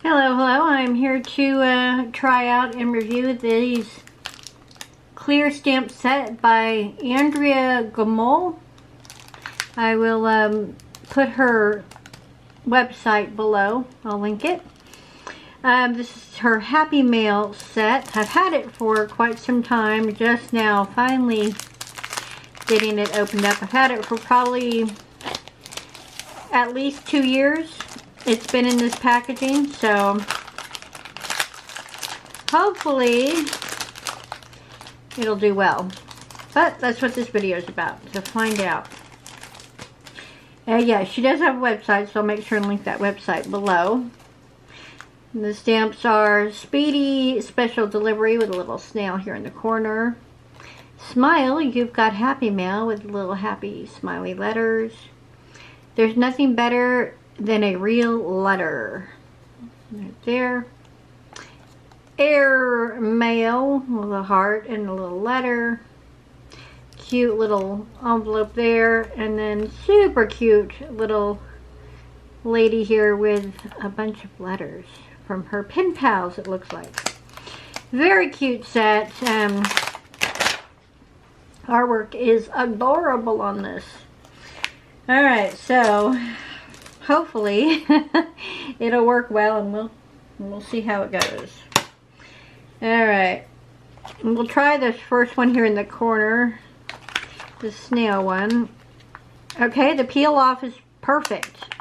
Hello, I'm here to try out and review these clear stamp set by Andrea Gomol. I will put her website below. I'll link it. This is her Happy Mail set. I've had it for quite some time, just now finally getting it opened up. I've had it for probably at least 2 years. It's been in this packaging, so hopefully it'll do well. But that's what this video is about, to find out. Yeah, she does have a website, so I'll make sure and link that website below. And the stamps are Speedy Special Delivery with a little snail here in the corner. Smile, you've got Happy Mail with little happy smiley letters. There's nothing better than a real letter. Right there. Air Mail with a heart and a little letter. Cute little envelope there. And then super cute little lady here with a bunch of letters from her pen pals, it looks like. Very cute set. Artwork is adorable on this. Alright, so hopefully it'll work well, and we'll see how it goes. Alright, we'll try this first one here in the corner, the snail one. Okay, the peel off is perfect.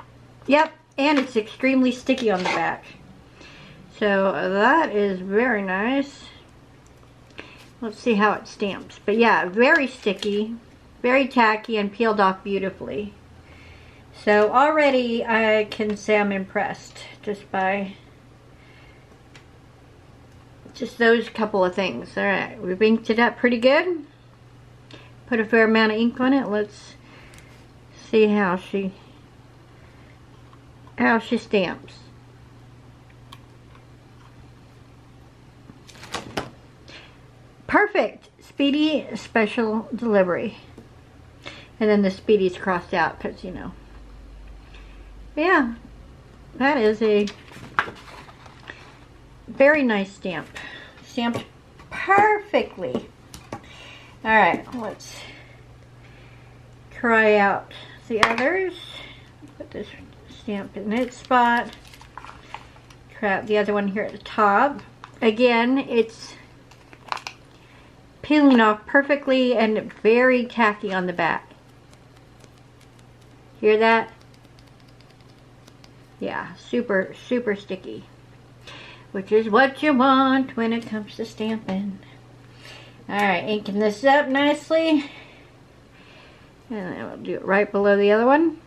Yep, and it's extremely sticky on the back. So that is very nice. Let's see how it stamps. But yeah, very sticky, very tacky, and peeled off beautifully. So already I can say I'm impressed just by just those couple of things. Alright, we've inked it up pretty good. Put a fair amount of ink on it. Let's see how she stamps. Perfect. Speedy Special Delivery. And then the Speedy's crossed out because, you know. Yeah, that is a very nice stamp. Stamped perfectly. Alright, let's try out the others. Put this stamp in its spot. Try out the other one here at the top. Again, it's peeling off perfectly and very tacky on the back. Hear that? Yeah, super, super sticky. Which is what you want when it comes to stamping. Alright, inking this up nicely. And then we'll do it right below the other one.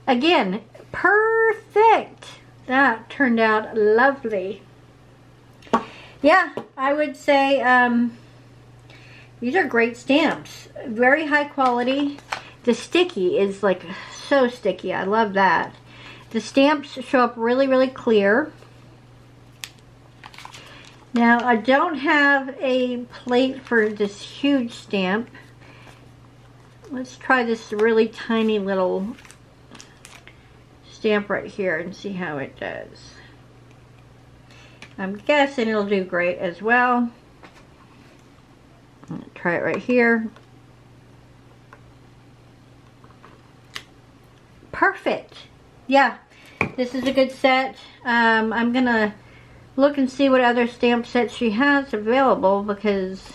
Again, perfect! That turned out lovely. Yeah, I would say these are great stamps. Very high quality. The sticky is like so sticky. I love that. The stamps show up really, really clear. Now, I don't have a plate for this huge stamp. Let's try this really tiny little stamp right here and see how it does. I'm guessing it'll do great as well. I'm gonna try it right here. Perfect. Yeah, this is a good set. I'm gonna look and see what other stamp sets she has available because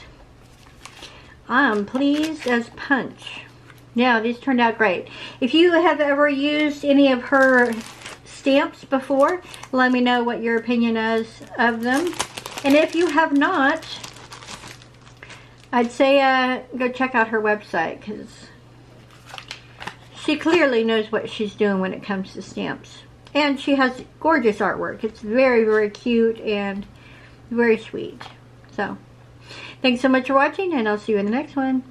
I'm pleased as punch. Yeah, these turned out great. If you have ever used any of her stamps before, let me know what your opinion is of them. And if you have not, I'd say go check out her website because she clearly knows what she's doing when it comes to stamps. And she has gorgeous artwork. It's very, very cute and very sweet. So, thanks so much for watching, and I'll see you in the next one.